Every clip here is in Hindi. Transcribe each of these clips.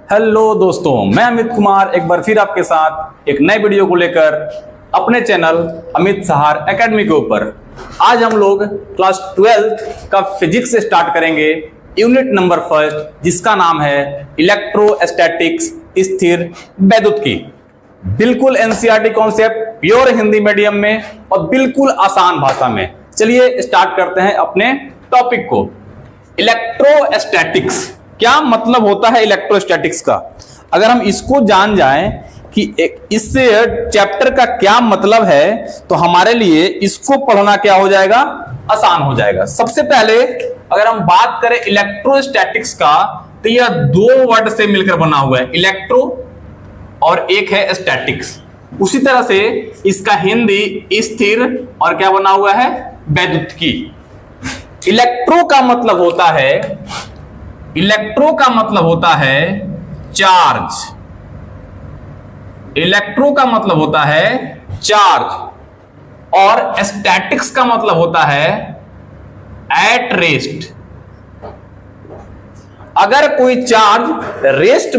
हेलो दोस्तों, मैं अमित कुमार एक बार फिर आपके साथ एक नए वीडियो को लेकर अपने चैनल अमित सहार एकेडमी के ऊपर आज हम लोग क्लास 12 का फिजिक्स से स्टार्ट करेंगे। यूनिट नंबर फर्स्ट जिसका नाम है इलेक्ट्रोस्टैटिक्स स्थिर वैद्युतिकी। बिल्कुल NCERT concept, pure Hindi medium में और बिल्कुल आसान भाषा में। चलिए स्टार्ट करते हैं अपने टॉपिक को। इलेक्ट्रोस्टैटिक्स क्या मतलब होता है इलेक्ट्रोस्टैटिक्स का? अगर हम इसको जान जाएं कि इस चैप्टर का क्या मतलब है तो हमारे लिए इसको पढ़ना क्या हो जाएगा, आसान हो जाएगा। सबसे पहले अगर हम बात करें इलेक्ट्रोस्टैटिक्स का तो यह दो वर्ड से मिलकर बना हुआ है, इलेक्ट्रो और एक है स्टैटिक्स। उसी तरह से इसका हिंदी स्थिर और क्या बना हुआ है, वैद्युतिकी। इलेक्ट्रो का मतलब होता है चार्ज। इलेक्ट्रो का मतलब होता है चार्ज और स्टैटिक्स का मतलब होता है एट रेस्ट। अगर कोई चार्ज रेस्ट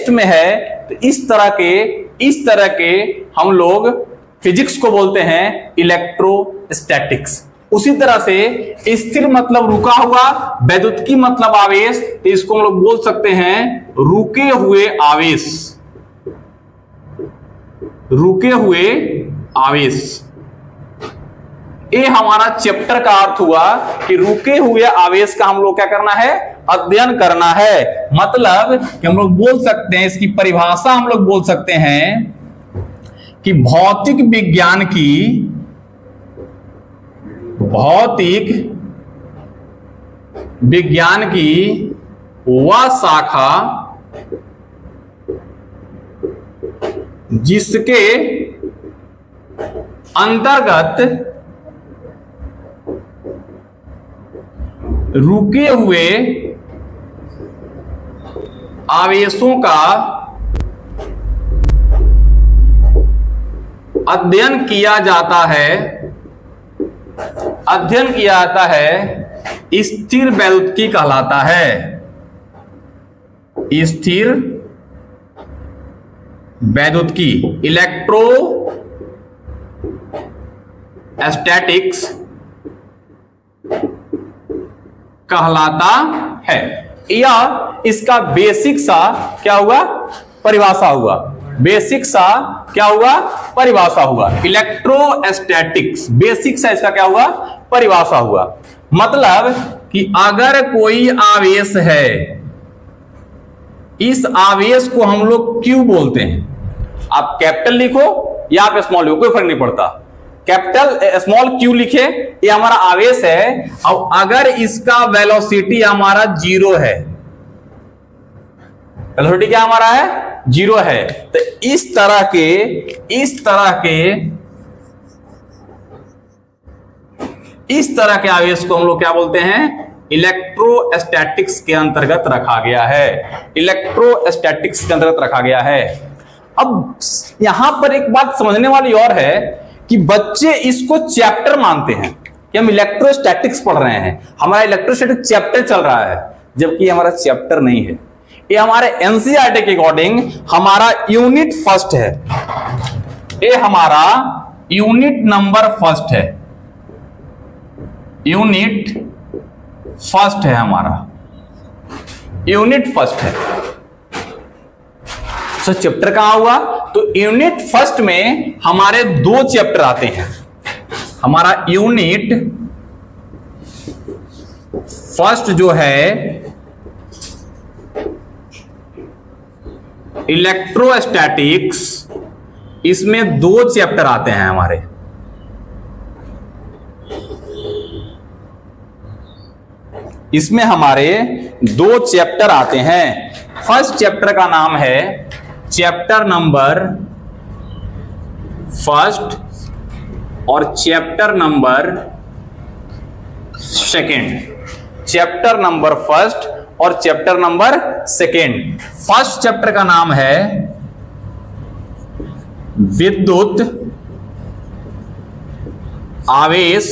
में है तो इस तरह के हम लोग फिजिक्स को बोलते हैं इलेक्ट्रोस्टैटिक्स। उसी तरह से स्थिर मतलब रुका हुआ, वैद्युतिकी मतलब आवेश, तो इसको हम लोग बोल सकते हैं रुके हुए आवेश। ये हमारा चैप्टर का अर्थ हुआ कि रुके हुए आवेश का हम लोग क्या करना है, अध्ययन करना है। मतलब कि हम लोग बोल सकते हैं, इसकी परिभाषा हम लोग बोल सकते हैं कि भौतिक विज्ञान की वह शाखा जिसके अंतर्गत रुके हुए आवेशों का अध्ययन किया जाता है स्थिर वैद्युतिकी कहलाता है। स्थिर वैद्युतिकी इलेक्ट्रोस्टैटिक्स कहलाता है। यह इसका बेसिक सा क्या हुआ, परिभाषा हुआ। इलेक्ट्रोस्टैटिक्स बेसिक सा इसका क्या हुआ, परिभाषा हुआ। मतलब कि अगर कोई आवेश है, इस आवेश को हम लोग क्यू बोलते हैं। आप कैपिटल लिखो या आप स्मॉल लिखो, कोई फर्क नहीं पड़ता। कैपिटल स्मॉल क्यू लिखे, ये हमारा आवेश है। और अगर इसका वेलोसिटी हमारा जीरो है, वेलोसिटी क्या हमारा है, जीरो है, तो इस तरह के आवेश को हम लोग क्या बोलते हैं, इलेक्ट्रोस्टैटिक्स के अंतर्गत रखा गया है। अब यहां पर एक बात समझने वाली और है कि बच्चे इसको चैप्टर मानते हैं कि हम इलेक्ट्रोस्टैटिक्स पढ़ रहे हैं, हमारा इलेक्ट्रोस्टैटिक्स चैप्टर चल रहा है, जबकि हमारा चैप्टर नहीं है। ये हमारे एनसीईआरटी के अकॉर्डिंग हमारा यूनिट फर्स्ट है। ये हमारा यूनिट नंबर फर्स्ट है, हमारा यूनिट फर्स्ट है। तो चैप्टर कहां हुआ, तो यूनिट फर्स्ट में हमारे दो चैप्टर आते हैं। हमारा यूनिट फर्स्ट जो है इलेक्ट्रोस्टैटिक्स, इसमें दो चैप्टर आते हैं हमारे। इसमें हमारे दो चैप्टर आते हैं। फर्स्ट चैप्टर का नाम है चैप्टर नंबर फर्स्ट और chapter number second. First chapter का नाम है विद्युत आवेश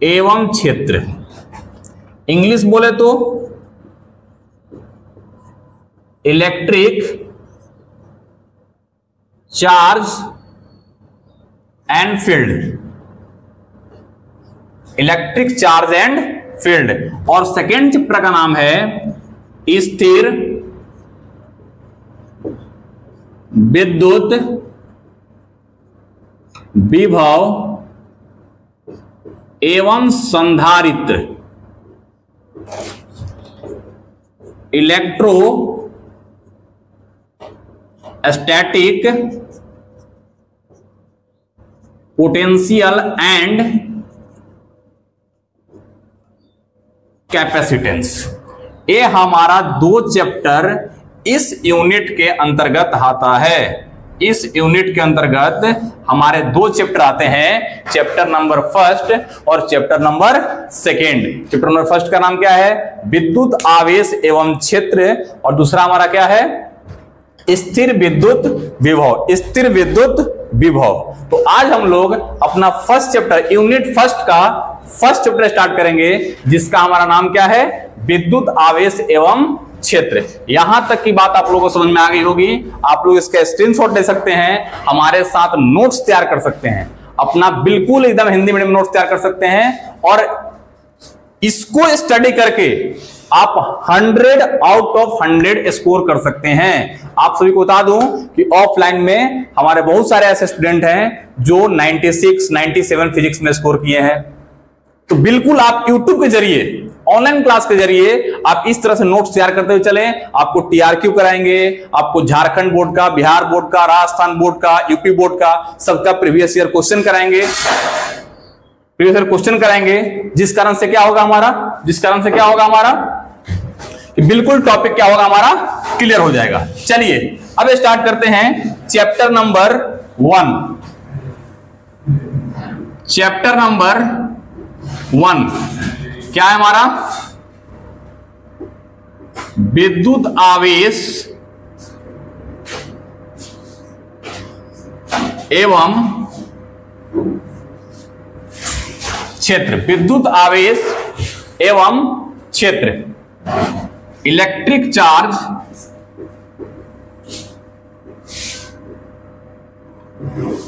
एवं क्षेत्र। इंग्लिश बोले तो electric charge and field, electric charge and field. और सेकेंड चैप्टर का नाम है स्थिर विद्युत विभव एवं संधारित्र, electro static potential and capacitance. ये हमारा 2 चैप्टर इस यूनिट के अंतर्गत आता है। इस यूनिट के अंतर्गत हमारे 2 चैप्टर आते हैं, चैप्टर नंबर 1 और चैप्टर नंबर 2। चैप्टर नंबर 1 का नाम क्या है? विद्युत आवेश एवं क्षेत्र, और दूसरा हमारा क्या है? स्थिर विद्युत विभव, स्थिर विद्युत विभव। तो आज हम लोग अपना फर्स्ट चैप्टर, यूनिट 1 का फर्स्ट चैप्टर स्टार्ट करेंगे, जिसका हमारा नाम क्या है? विद्युत आवेश एवं क्षेत्र। यहां तक की बात आप लोगों को समझ में आ गई होगी। आप लोग इसका स्क्रीनशॉट ले सकते हैं, हमारे साथ नोट्स तैयार कर सकते हैं, अपना बिल्कुल एकदम हिंदी मीडियम नोट्स तैयार कर सकते हैं, और इसको स्टडी करके आप 100 आउट ऑफ 100 स्कोर कर सकते हैं। आप सभी को बता दूं कि ऑफलाइन में हमारे बहुत सारे ऐसे स्टूडेंट हैं जो 96, 97 फिजिक्स में स्कोर किए हैं। तो बिल्कुल आप यूट्यूब के जरिए, ऑनलाइन क्लास के जरिए आप इस तरह से नोट्स तैयार करते हुए चलें। आपको टीआरक्यू कराएंगे, आपको झारखंड बोर्ड का, बिहार बोर्ड का, राजस्थान बोर्ड का, यूपी बोर्ड का, सबका प्रीवियस ईयर क्वेश्चन कराएंगे, जिस कारण से क्या होगा हमारा, कि बिल्कुल टॉपिक क्या होगा हमारा, क्लियर हो जाएगा। चलिए अब स्टार्ट करते हैं चैप्टर नंबर 1। चैप्टर नंबर 1 क्या है हमारा? विद्युत आवेश एवं क्षेत्र, विद्युत आवेश एवं क्षेत्र, electric charge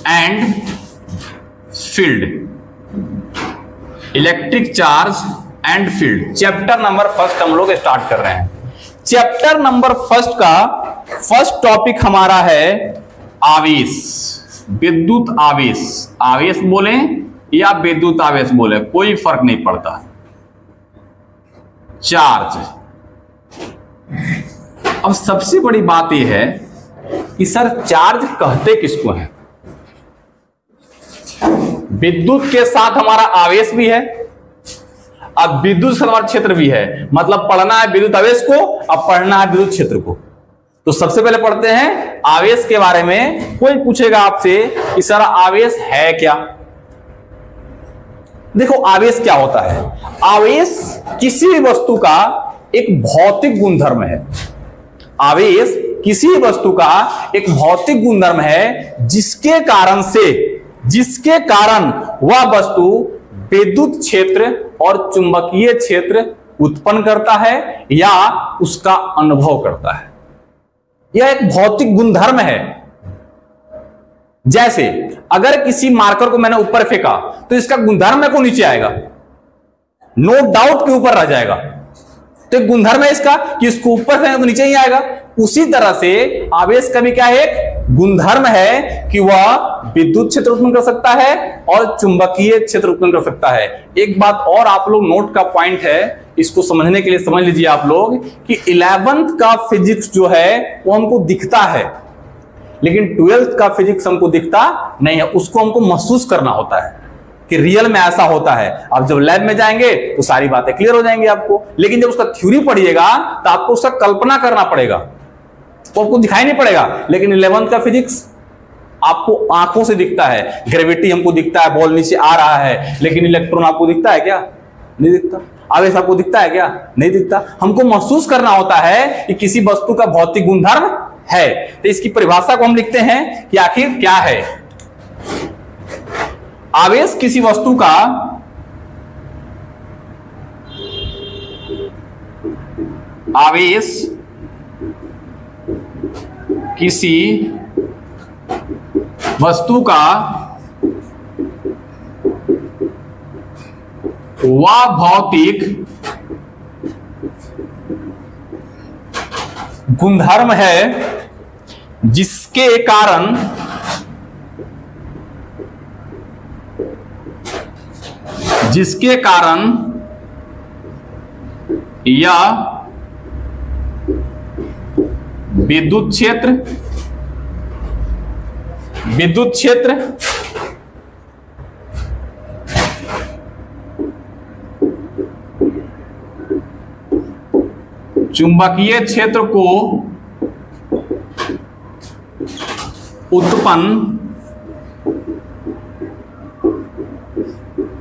and field, electric charge and field. Chapter number 1 हम लोग स्टार्ट कर रहे हैं। चैप्टर नंबर 1 का फर्स्ट टॉपिक हमारा है आवेश, विद्युत आवेश। आवेश बोले या विद्युत आवेश बोले कोई फर्क नहीं पड़ता। चार्ज। अब सबसे बड़ी बात यह है कि सर चार्ज कहते किसको है? विद्युत के साथ हमारा आवेश भी है, अब विद्युत से हमारा क्षेत्र भी है। मतलब पढ़ना है विद्युत आवेश को, अब पढ़ना है विद्युत क्षेत्र को। तो सबसे पहले पढ़ते हैं आवेश के बारे में। कोई पूछेगा आपसे कि सर आवेश है क्या? देखो आवेश क्या होता है? आवेश किसी भी वस्तु का एक भौतिक गुणधर्म है। आवेश किसी वस्तु का एक भौतिक गुणधर्म है जिसके कारण वह वस्तु विद्युत क्षेत्र और चुंबकीय क्षेत्र उत्पन्न करता है या उसका अनुभव करता है। यह एक भौतिक गुणधर्म है। जैसे अगर किसी मार्कर को मैंने ऊपर फेंका तो इसका गुणधर्म है को नीचे आएगा, नो डाउट के ऊपर रह जाएगा। तो एक गुणधर्म है इसका कि इसको ऊपर फेंका तो नीचे ही आएगा। उसी तरह से आवेश का भी क्या है? एक गुणधर्म है कि वह विद्युत क्षेत्र उत्पन्न कर सकता है और चुंबकीय क्षेत्र उत्पन्न कर सकता है। एक बात और आप लोग नोट का पॉइंट है, इसको समझने के लिए समझ लीजिए आप लोग कि 11th का फिजिक्स जो है वो हमको दिखता है, लेकिन 12th का फिजिक्स हमको दिखता नहीं है। उसको हमको महसूस करना होता है कि रियल में ऐसा होता है। अब जब लैब में जाएंगे तो सारी बातें क्लियर हो जाएंगी आपको, लेकिन जब उसका थ्योरी पढ़िएगा तो आपको उसका कल्पना करना पड़ेगा, तो आपको दिखाई नहीं पड़ेगा। लेकिन 11th का फिजिक्स आपको आंखों से दिखता है। ग्रेविटी हमको दिखता है, बॉल नीचे आ रहा है, लेकिन इलेक्ट्रॉन आपको दिखता है क्या? नहीं दिखता। आवेश आपको दिखता है क्या? नहीं दिखता। हमको महसूस करना होता है कि किसी वस्तु का भौतिक गुणधर्म है। तो इसकी परिभाषा को हम लिखते हैं कि आखिर क्या है। आवेश किसी वस्तु का आवेश किसी वस्तु का वह भौतिक गुणधर्म है जिसके कारण यह विद्युत क्षेत्र चुंबकीय क्षेत्र को उत्पन्न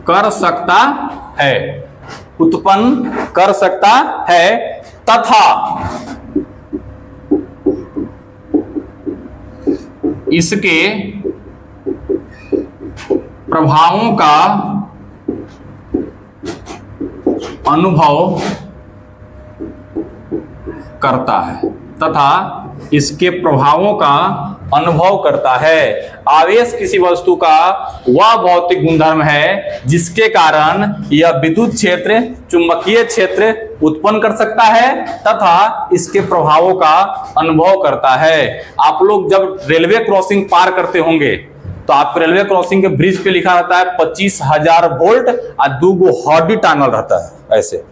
कर सकता है तथा इसके प्रभावों का अनुभव करता है आवेश किसी वस्तु का वह भौतिक गुणधर्म है जिसके कारण यह विद्युत क्षेत्र चुंबकीय क्षेत्र उत्पन्न कर सकता है तथा इसके प्रभावों का अनुभव करता है। आप लोग जब रेलवे क्रॉसिंग पार करते होंगे तो आपको रेलवे क्रॉसिंग के ब्रिज पे लिखा रहता है 25,000 वोल्ट और 2 गो हॉडी टांगल रहता है ऐसे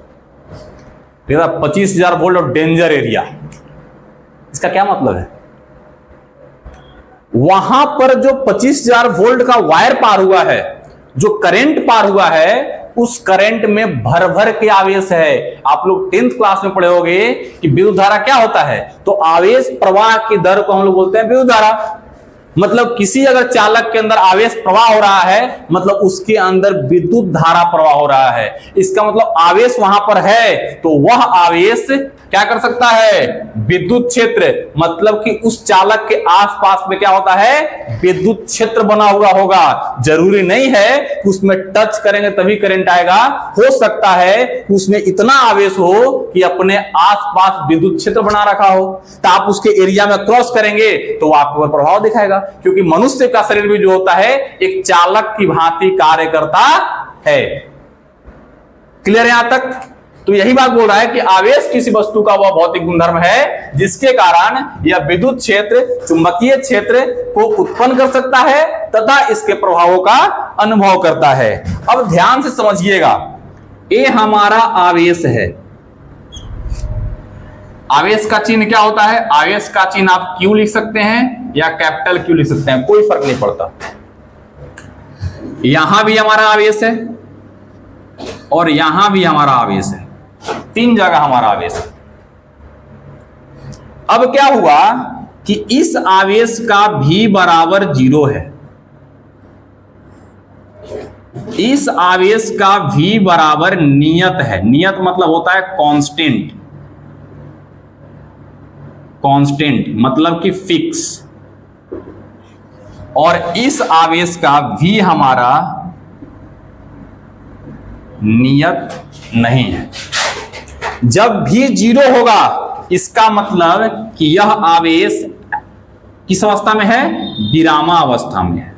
25,000 वोल्ट और डेंजर एरिया। इसका क्या मतलब है? वहां पर जो 25,000 वोल्ट का वायर पार हुआ है, जो करंट पार हुआ है, उस करंट में भर भर के आवेश है। आप लोग 10th क्लास में पढ़े होंगे कि विद्युत धारा क्या होता है। तो आवेश प्रवाह की दर को हम लोग बोलते हैं विद्युत धारा। मतलब किसी अगर चालक के अंदर आवेश प्रवाह हो रहा है मतलब उसके अंदर विद्युत धारा प्रवाह हो रहा है। इसका मतलब आवेश वहां पर है तो वह आवेश क्या कर सकता है? विद्युत क्षेत्र, मतलब कि उस चालक के आसपास में क्या होता है? विद्युत क्षेत्र बना हुआ होगा। जरूरी नहीं है कि उसमें टच करेंगे तभी करंट आएगा। हो सकता है कि उसमें इतना आवेश हो कि अपने आसपास विद्युत क्षेत्र बना रखा हो, तो आप उसके एरिया में क्रॉस करेंगे तो आपको प्रभाव दिखाएगा। क्योंकि मनुष्य का शरीर भी जो होता है एक चालक की भांति कार्य करता है। क्लियर है यहां तक? तो यही बात बोल रहा है कि आवेश किसी वस्तु का वह भौतिक गुणधर्म है जिसके कारण यह विद्युत क्षेत्र चुंबकीय क्षेत्र को उत्पन्न कर सकता है तथा इसके प्रभावों का अनुभव करता है। अब ध्यान से समझिएगा, ये हमारा आवेश है। आवेश का चिन्ह क्या होता है? आवेश का चिन्ह आप Q लिख सकते हैं या कैपिटल Q लिख सकते हैं, कोई फर्क नहीं पड़ता। यहां भी हमारा आवेश है और यहां भी हमारा आवेश है, 3 जगह हमारा आवेश है। अब क्या हुआ कि इस आवेश का V बराबर 0 है। इस आवेश का V बराबर नियत है। नियत मतलब होता है कांस्टेंट। कांस्टेंट मतलब कि फिक्स। और इस आवेश का V हमारा नियत नहीं है। जब V 0 होगा इसका मतलब कि यह आवेश किस अवस्था में है? विरामावस्था में है।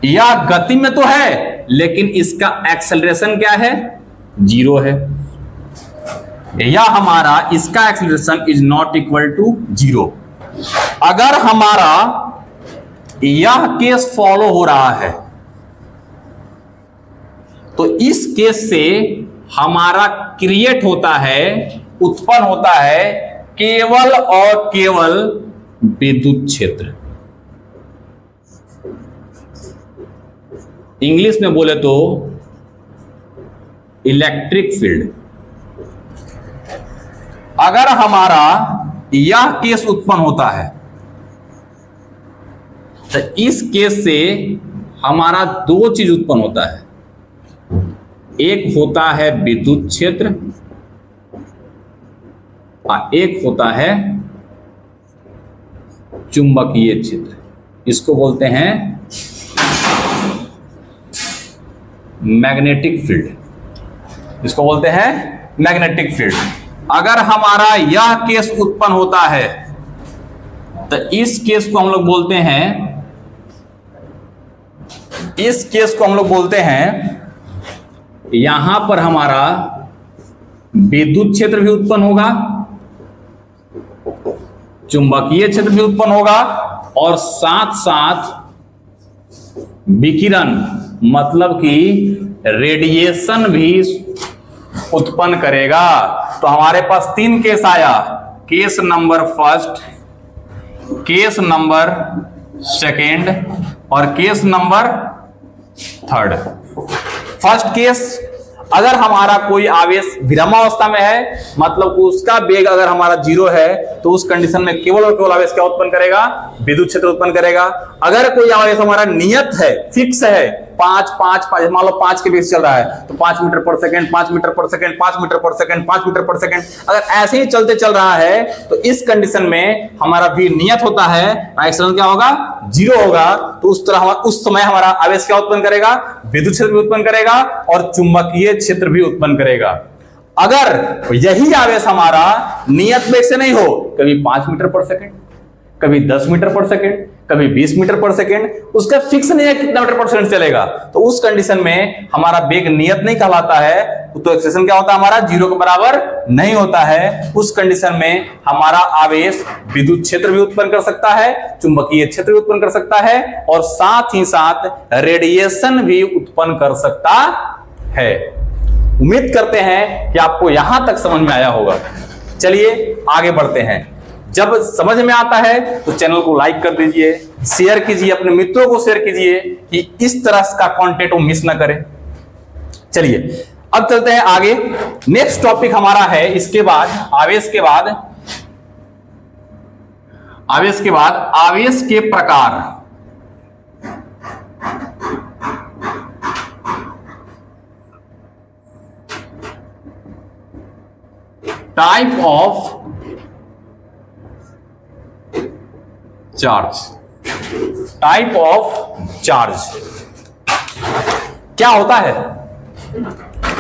यह गति में तो है लेकिन इसका एक्सेलरेशन क्या है? 0 है। यह हमारा इसका acceleration is not equal to 0। अगर हमारा यह केस फॉलो हो रहा है तो इस केस से हमारा क्रिएट होता है, उत्पन्न होता है केवल और केवल विद्युत क्षेत्र। इंग्लिश में बोले तो इलेक्ट्रिक फील्ड। अगर हमारा यह केस उत्पन्न होता है तो इस केस से हमारा 2 चीज उत्पन्न होता है। एक होता है विद्युत क्षेत्र और एक होता है चुंबकीय क्षेत्र। इसको बोलते हैं मैग्नेटिक फील्ड। इसको बोलते हैं मैग्नेटिक फील्ड। अगर हमारा यह केस उत्पन्न होता है तो इस केस को हम लोग बोलते हैं, इस केस को हम लोग बोलते हैं, यहां पर हमारा विद्युत क्षेत्र भी उत्पन्न होगा, चुंबकीय क्षेत्र भी उत्पन्न होगा और साथ साथ विकिरण मतलब कि रेडिएशन भी उत्पन्न करेगा। तो हमारे पास 3 केस आया, case number first, case number second और case number third. First case, अगर हमारा कोई आवेश विरामावस्था में है, मतलब उसका वेग अगर हमारा 0 है, तो उस कंडीशन में केवल और केवल आवेश क्या उत्पन्न करेगा, विद्युत क्षेत्र उत्पन्न करेगा। अगर कोई आवेश हमारा नियत है, फिक्स है, 5 मान लो 5 के बेस चल रहा है, तो 5 मीटर पर सेकंड, 5 मीटर पर सेकंड, 5 मीटर पर सेकंड, 5 मीटर पर सेकंड, अगर ऐसे ही चलते चल रहा है, तो इस कंडीशन में हमारा भी नियत होता है, एक्सटर्नल क्या होगा, 0 होगा। तो उस तरह उस समय हमारा आवेश क्या उत्पन्न करेगा, विद्युत क्षेत्र भी उत्पन्न करेगा और चुंबकीय क्षेत्र भी उत्पन्न करेगा। अगर यही आवेश हमारा नियत वेग से नहीं हो, कभी 5 मीटर पर सेकंड, कभी 10 मीटर पर सेकंड, कभी 20 मीटर पर सेकंड, उसका फिक्स नहीं है कितना मीटर पर सेकंड चलेगा, तो उस कंडीशन में हमारा वेग नियत नहीं कहलाता है, तो एक्सेलेरेशन क्या होता है हमारा, 0 के बराबर नहीं होता है। उस कंडीशन में हमारा आवेश विद्युत क्षेत्र भी उत्पन्न कर सकता है, चुंबकीय क्षेत्र भी उत्पन्न कर सकता है और साथ ही साथ रेडिएशन भी उत्पन्न कर सकता है। उम्मीद करते हैं कि आपको यहां तक समझ में आया होगा। चलिए आगे बढ़ते हैं। जब समझ में आता है तो चैनल को लाइक कर दीजिए, शेयर कीजिए, अपने मित्रों को शेयर कीजिए कि इस तरह का कंटेंट वो मिस ना करें। चलिए अब चलते हैं आगे। नेक्स्ट टॉपिक हमारा है, इसके बाद आवेश के बाद आवेश के प्रकार। Type of charge. Type of charge क्या होता है?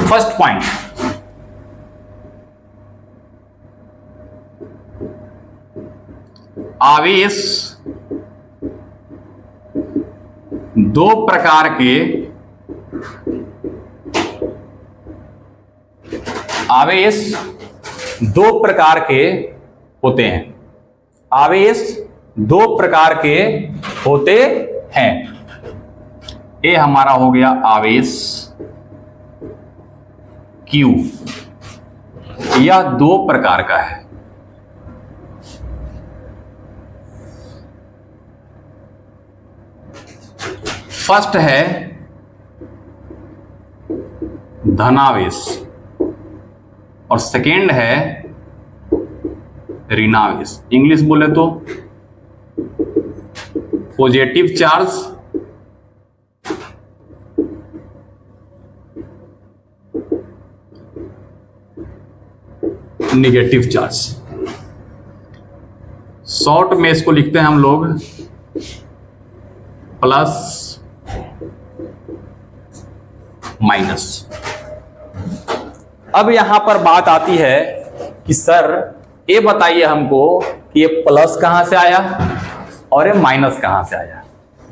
फर्स्ट पॉइंट, आवेश 2 प्रकार के, आवेश 2 प्रकार के होते हैं। आवेश 2 प्रकार के होते हैं। ये हमारा हो गया आवेश Q, यह 2 प्रकार का है। फर्स्ट है धनावेश और सेकेंड है ऋणावेश। इंग्लिश बोले तो positive charge negative charge. Short में इसको लिखते हैं हम लोग प्लस माइनस। अब यहां पर बात आती है कि सर ये बताइए हमको कि ये प्लस कहां से आया और ये माइनस कहां से आया।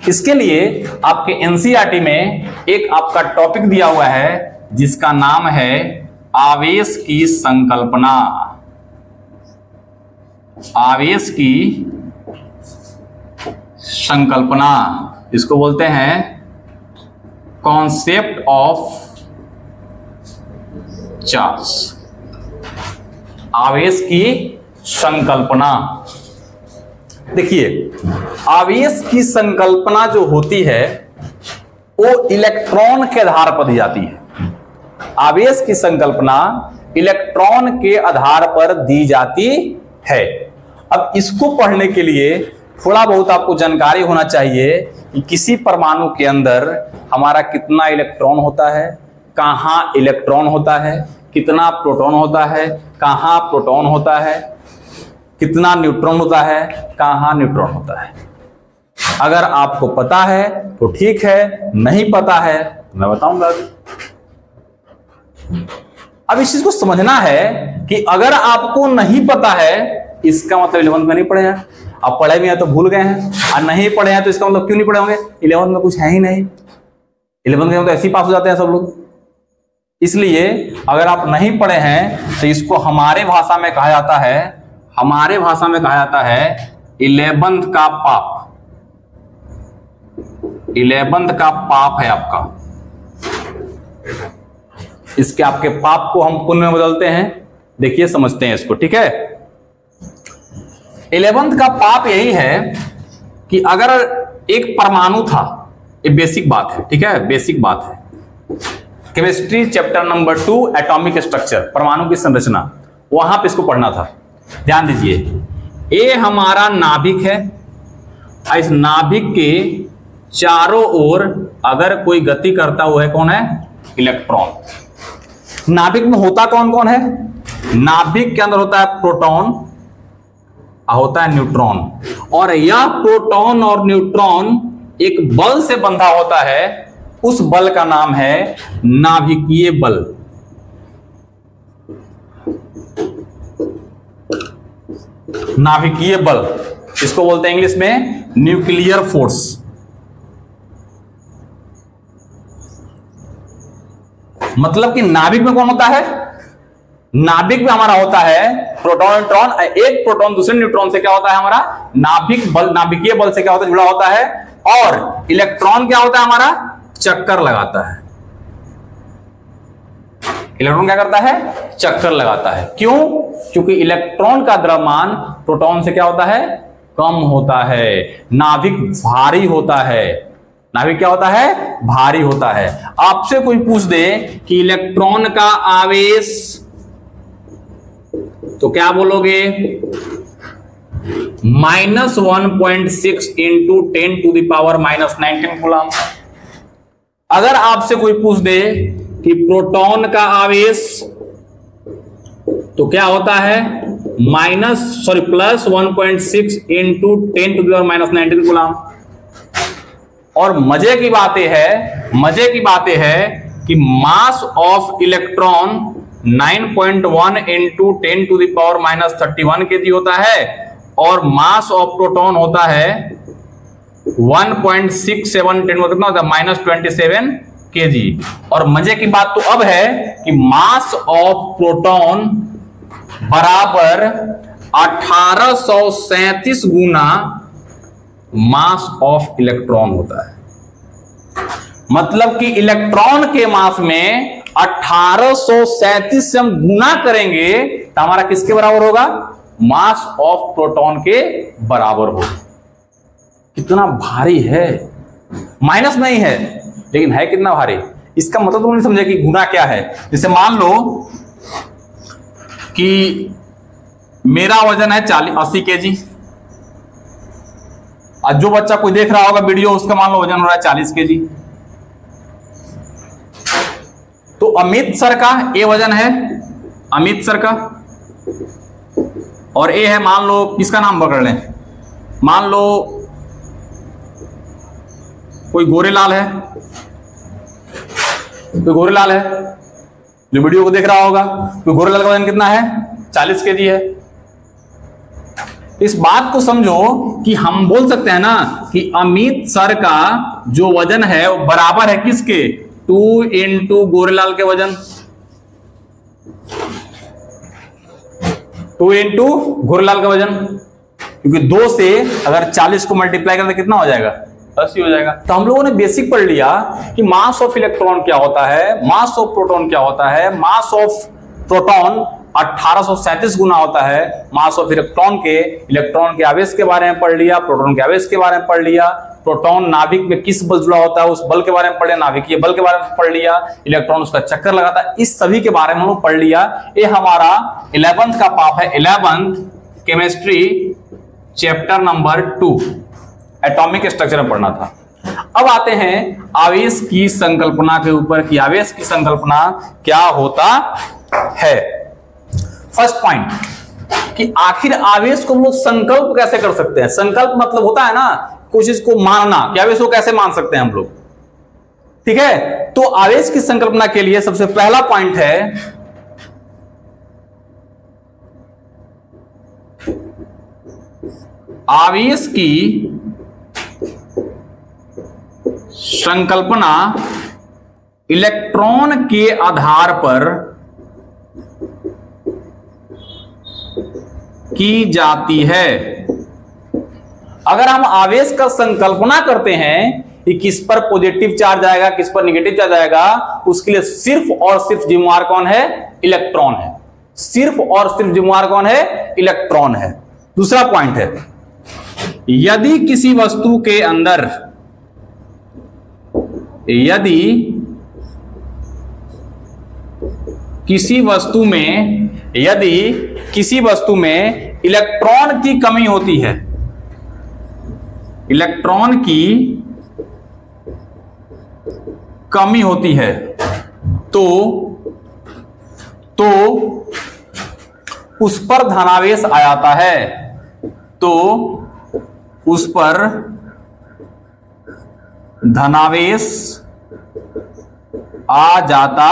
इसके लिए आपके एनसीईआरटी में एक आपका टॉपिक दिया हुआ है जिसका नाम है आवेश की संकल्पना। आवेश की संकल्पना, इसको बोलते हैं कॉन्सेप्ट ऑफ चार्ज। आवेश की संकल्पना। देखिए, आवेश की संकल्पना जो होती है वो इलेक्ट्रॉन के आधार पर दी जाती है। आवेश की संकल्पना इलेक्ट्रॉन के आधार पर दी जाती है। अब इसको पढ़ने के लिए थोड़ा बहुत आपको जानकारी होना चाहिए कि किसी परमाणु के अंदर हमारा कितना इलेक्ट्रॉन होता है, कहां इलेक्ट्रॉन होता है, कितना प्रोटॉन होता है, कहां प्रोटॉन होता है, कितना न्यूट्रॉन होता है, कहां न्यूट्रॉन होता है। अगर आपको पता है तो ठीक है, नहीं पता है तो मैं बताऊंगा। अब इस चीज को समझना है कि अगर आपको नहीं पता है, इसका मतलब 11th में नहीं पढ़े हैं, अब पढ़े भी हैं तो भूल गए हैं, और नहीं पढ़े हैं तो इसका मतलब क्यों नहीं पढ़े होंगे, 11th में कुछ है ही नहीं, 11th में तो ऐसे ही पास हो जाते हैं सब लोग। इसलिए अगर आप नहीं पढ़े हैं तो इसको हमारे भाषा में कहा जाता है, हमारे भाषा में कहा जाता है 11th का पाप। 11th का पाप है आपका, इसके आपके पाप को हम पुण्य में बदलते हैं। देखिए समझते हैं इसको, ठीक है। 11th का पाप यही है कि अगर एक परमाणु था, ये बेसिक बात है, ठीक है, बेसिक बात है, chemistry chapter number 2 atomic structure, परमाणु की संरचना, वहां पे इसको पढ़ना था। ध्यान दीजिए, ये हमारा नाभिक है, इस नाभिक के चारों ओर अगर कोई गति करता हुआ है, कौन है, इलेक्ट्रॉन। नाभिक में होता कौन कौन है, नाभिक के अंदर होता है प्रोटॉन, होता है न्यूट्रॉन, और यह प्रोटॉन और न्यूट्रॉन एक बल से बंधा होता है, उस बल का नाम है नाभिकीय बल। नाभिकीय बल, इसको बोलते हैं इंग्लिश में न्यूक्लियर फोर्स। मतलब कि नाभिक में कौन होता है, नाभिक में हमारा होता है प्रोटॉन न्यूट्रॉन, एक प्रोटॉन दूसरे न्यूट्रॉन से क्या होता है हमारा नाभिक बल, नाभिकीय बल से क्या होता है, जुड़ा होता है, और इलेक्ट्रॉन क्या होता है हमारा, चक्कर लगाता है। इलेक्ट्रॉन क्या करता है, चक्कर लगाता है। क्यों, क्योंकि इलेक्ट्रॉन का द्रव्यमान प्रोटॉन से क्या होता है, कम होता है, नाभिक भारी होता है। नाभिक क्या होता है, भारी होता है। आपसे कोई पूछ दे कि इलेक्ट्रॉन का आवेश, तो क्या बोलोगे, -1.6 इंटू 10⁻⁻19 कूलम। अगर आपसे कोई पूछ दे कि प्रोटॉन का आवेश, तो क्या होता है, +1.6 इंटू 10⁻⁻19 कूलम। और मजे की बात यह है कि mass of electron 9.1 into 10⁻31 kg होता है, और मास ऑफ प्रोटॉन होता है 1.67 कितना होता है, -27 kg। और मजे की बात तो अब है कि मास ऑफ प्रोटॉन बराबर 1837 गुना मास ऑफ इलेक्ट्रॉन होता है। मतलब कि इलेक्ट्रॉन के मास में 1837 से हम गुना करेंगे तो हमारा किसके बराबर होगा, मास ऑफ प्रोटॉन के बराबर होगा। कितना भारी है, माइनस नहीं है लेकिन है कितना भारी। इसका मतलब तुम नहीं समझे कि गुना क्या है। जैसे मान लो कि मेरा वजन है 80 kg, और जो बच्चा कोई देख रहा होगा वीडियो, उसका मान लो वजन हो रहा है 40 kg। तो अमित सर का ये वजन है, अमित सर का, और ये है, मान लो किसका नाम पकड़ लें, मान लो कोई गोरेलाल है, कोई गोरेलाल है जो वीडियो को देख रहा होगा, कोई गोरेलाल का वजन कितना है, 40 kg है। इस बात को समझो कि हम बोल सकते हैं ना कि अमित सर का जो वजन है वो बराबर है किसके, 2 इंटू गोरेलाल के वजन, 2 इंटू गोरेलाल का वजन, क्योंकि 2 से अगर 40 को मल्टीप्लाई करें तो कितना हो जाएगा, 80 हो जाएगा। तो हम लोगों ने बेसिक पढ़ लिया कि मास ऑफ इलेक्ट्रॉन क्या होता है, मास ऑफ प्रोटॉन क्या होता है। मास ऑफ प्रोटॉन 1837 गुना होता है मास ऑफ इलेक्ट्रॉन के। इलेक्ट्रॉन के आवेश के बारे में पढ़ लिया, प्रोटॉन के आवेश के बारे में पढ़ लिया, प्रोटॉन नाभिक में किस बल जुड़ा होता है उस बल के बारे में पढ़ लिया, नाभिकीय बल के बारे में पढ़ लिया, इलेक्ट्रॉन उसका चक्कर लगाता है, इस सभी के बारे में हम लोग पढ़ लिया। ये हमारा 11th का पाप है, 11th chemistry chapter number 2 atomic structure में पढ़ना था। अब आते हैं आवेश की संकल्पना के ऊपर कि आवेश की संकल्पना क्या होता है। फर्स्ट पॉइंट कि आखिर आवेश को हम लोग संकल्प कैसे कर सकते हैं। संकल्प मतलब होता है ना कुछ चीज को मानना, कि आवेश को कैसे मान सकते हैं हम लोग, ठीक है। तो आवेश की संकल्पना के लिए सबसे पहला पॉइंट है आवेश की संकल्पना इलेक्ट्रॉन के आधार पर की जाती है। अगर हम आवेश का संकल्पना करते हैं कि किस पर पॉजिटिव चार्ज आएगा, किस पर नेगेटिव चार्ज आएगा, उसके लिए सिर्फ और सिर्फ जिम्मेवार कौन है? इलेक्ट्रॉन है। सिर्फ और सिर्फ जिम्मेवार कौन है? इलेक्ट्रॉन है। दूसरा पॉइंट है, यदि किसी वस्तु के अंदर, यदि किसी वस्तु में इलेक्ट्रॉन की कमी होती है, इलेक्ट्रॉन की कमी होती है, तो उस पर धनावेश आ जाता है, तो उस पर धनावेश आ जाता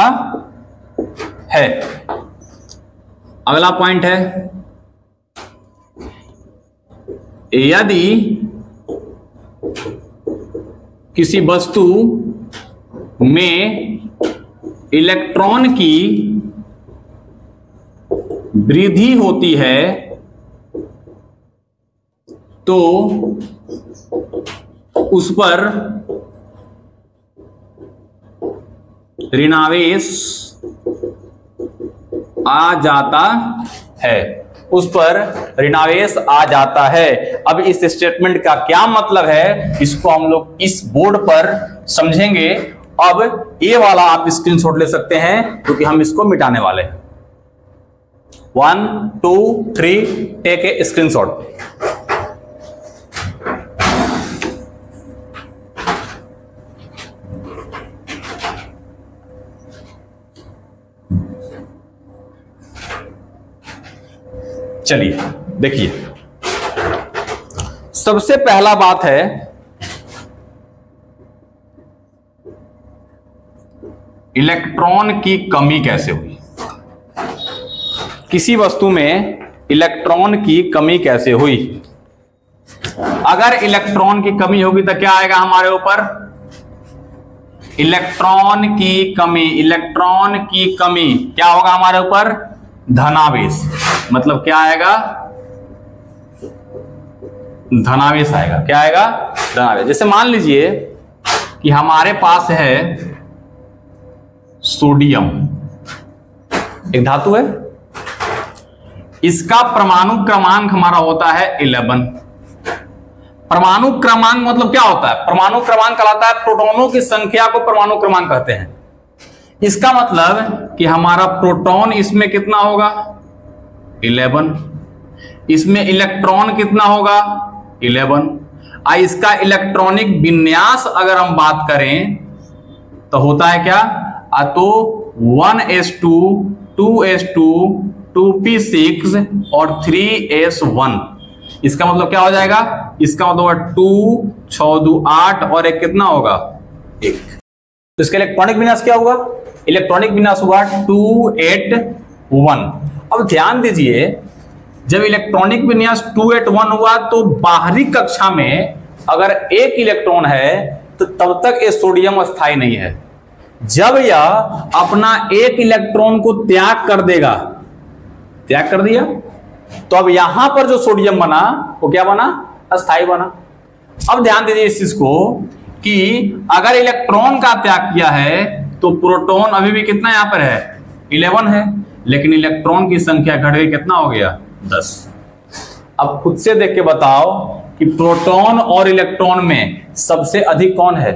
है। अगला पॉइंट है, यदि किसी वस्तु में इलेक्ट्रॉन की वृद्धि होती है तो उस पर ऋणावेश आ जाता है, उस पर ऋणावेश आ जाता है। अब इस स्टेटमेंट का क्या मतलब है, इसको हम लोग इस बोर्ड पर समझेंगे। अब ये वाला आप स्क्रीनशॉट ले सकते हैं क्योंकि हम इसको मिटाने वाले हैं। 1 2 3 टेक ए स्क्रीनशॉट। चलिए देखिए, सबसे पहला बात है, इलेक्ट्रॉन की कमी कैसे हुई। किसी वस्तु में इलेक्ट्रॉन की कमी कैसे हुई। अगर इलेक्ट्रॉन की कमी होगी तो क्या आएगा हमारे ऊपर? इलेक्ट्रॉन की कमी, इलेक्ट्रॉन की कमी क्या होगा हमारे ऊपर? धनावेश। मतलब क्या आएगा? धनावेश आएगा। क्या आएगा? धनावेश। जैसे मान लीजिए कि हमारे पास है सोडियम, एक धातु है, इसका परमाणु क्रमांक हमारा होता है 11। परमाणु क्रमांक मतलब क्या होता है? परमाणु क्रमांक कहलाता है प्रोटॉनों की संख्या को परमाणु क्रमांक कहते हैं। इसका मतलब कि हमारा प्रोटॉन इसमें कितना होगा? 11। इसमें इलेक्ट्रॉन कितना होगा? 11। इसका इलेक्ट्रॉनिक विन्यास अगर हम बात करें तो होता है क्या? तो 1s2 2s2 2p6 और 3s1। इसका मतलब क्या हो जाएगा? इसका मतलब 2 6 2 8 और एक कितना होगा? 1। तो इसका इलेक्ट्रॉनिक विन्यास क्या होगा? इलेक्ट्रॉनिक विन्यास हुआ 281। अब ध्यान दीजिए, जब इलेक्ट्रॉनिक विन्यास 281 हुआ तो बाहरी कक्षा में अगर एक इलेक्ट्रॉन है तो तब तक ये सोडियम अस्थायी नहीं है। जब यह अपना एक इलेक्ट्रॉन को त्याग कर देगा, त्याग कर दिया, तो अब यहां पर जो सोडियम बना वो क्या बना? अस्थायी बना। अब ध्यान दीजिए इस चीज को कि अगर इलेक्ट्रॉन का त्याग किया है तो प्रोटॉन अभी भी कितना यहां पर है? 11 है, लेकिन इलेक्ट्रॉन की संख्या घट गई, कितना हो गया? 10। अब खुद से देख के बताओ कि प्रोटॉन और इलेक्ट्रॉन में सबसे अधिक कौन है?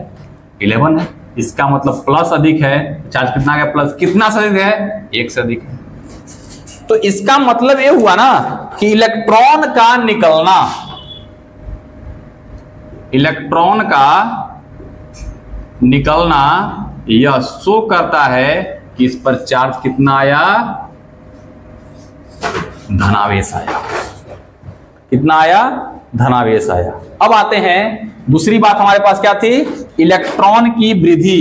11 है। इसका मतलब प्लस अधिक है। चार्ज कितना है? प्लस। कितना से अधिक है? 1 से अधिक है। तो इसका मतलब ये हुआ ना कि इलेक्ट्रॉन का निकलना, इलेक्ट्रॉन का निकलना यह शो करता है कि इस पर चार्ज कितना आया? धनावेश आया। कितना आया? धनावेश आया। अब आते हैं, दूसरी बात हमारे पास क्या थी? इलेक्ट्रॉन की वृद्धि।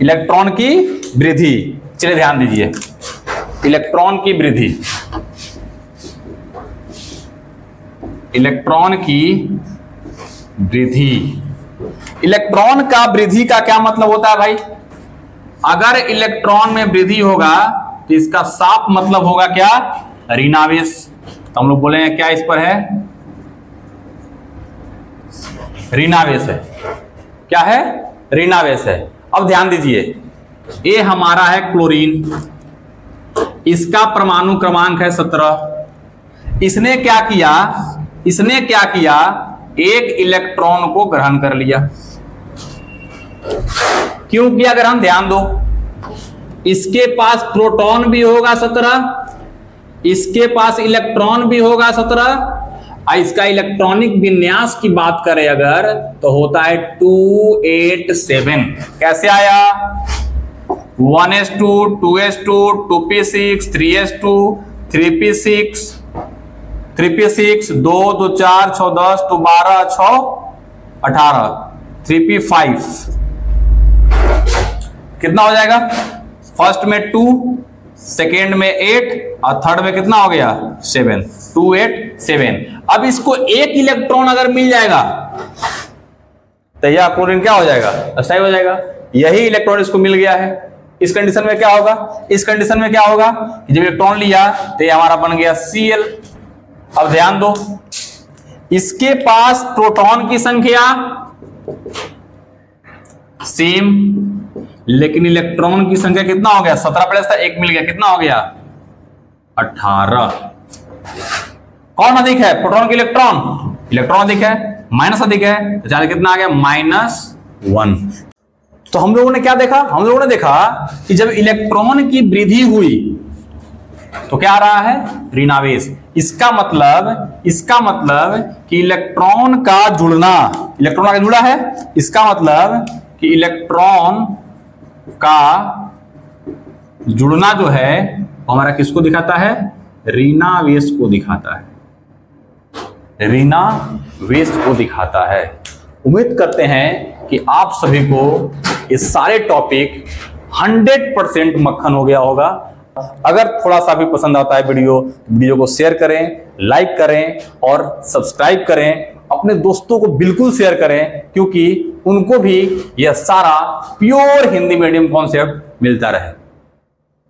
इलेक्ट्रॉन की वृद्धि, चलिए ध्यान दीजिए, इलेक्ट्रॉन की वृद्धि। इलेक्ट्रॉन की वृद्धि। इलेक्ट्रॉन का वृद्धि का क्या मतलब होता है भाई? अगर इलेक्ट्रॉन में वृद्धि होगा तो इसका साफ मतलब होगा क्या? ऋणावेश। तो हम लोग बोलेंगे क्या इस पर है? ऋणावेश है। क्या है? ऋणावेश है। अब ध्यान दीजिए, ये हमारा है क्लोरीन, इसका परमाणु क्रमांक है 17। इसने क्या किया? इसने क्या किया? एक इलेक्ट्रॉन को ग्रहण कर लिया। क्यों किया? अगर हम ध्यान दो, इसके पास प्रोटॉन भी होगा 17, इसके पास इलेक्ट्रॉन भी होगा 17, और इसका इलेक्ट्रॉनिक विन्यास की बात करें अगर तो होता है 287। कैसे आया? 1s2 2s2 2p6 3s2 3p6 3p6 2 2 4 6 10 2 12 6 18 3p5 कितना हो जाएगा? फर्स्ट में 2, सेकेंड में 8 और थर्ड में कितना हो गया? 7। 287। अब इसको एक इलेक्ट्रॉन अगर मिल जाएगा तो यह क्लोरीन क्या हो जाएगा? अस्थायी हो जाएगा। यही इलेक्ट्रॉन इसको मिल गया है। इस कंडीशन में क्या होगा? इस कंडीशन में क्या होगा? जब इलेक्ट्रॉन लिया तो ये हमारा बन गया Cl। अब ध्यान दो, इसके पास प्रोटॉन की संख्या सेम, लेकिन इलेक्ट्रॉन की संख्या कितना हो गया? 17 प्लस था 1 मिल गया, कितना हो गया? 18। कौन अधिक है? प्रोटॉन की इलेक्ट्रॉन? इलेक्ट्रॉन अधिक है, माइनस अधिक है, तो चाहे कितना आ गया? -1। तो हम लोगों ने क्या देखा? हम लोगों ने देखा कि जब इलेक्ट्रॉन की वृद्धि हुई तो क्या आ रहा है? ऋणावेश। इसका मतलब कि इलेक्ट्रॉन का जुड़ना, इलेक्ट्रॉन आगे जुड़ा है, इसका मतलब कि इलेक्ट्रॉन का जुड़ना जो है वो हमारा किसको दिखाता है? ऋणावेश को दिखाता है। ऋणावेश को दिखाता है। उम्मीद करते हैं कि आप सभी को ये सारे टॉपिक 100% मक्खन हो गया होगा। अगर थोड़ा सा भी पसंद आता है वीडियो को शेयर करें, लाइक करें और सब्सक्राइब करें। अपने दोस्तों को बिल्कुल शेयर करें, क्योंकि उनको भी यह सारा प्योर हिंदी मीडियम कॉन्सेप्ट मिलता रहे।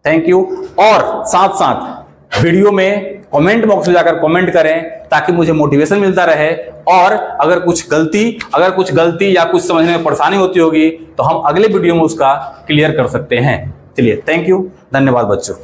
Thank you. और साथ साथ वीडियो में कमेंट बॉक्स में जाकर कमेंट करें ताकि मुझे मोटिवेशन मिलता रहे। और अगर कुछ गलती या कुछ समझने में परेशानी होती होगी तो हम अगले वीडियो में उसका क्लियर कर सकते हैं। चलिए, थैंक यू, धन्यवाद बच्चों।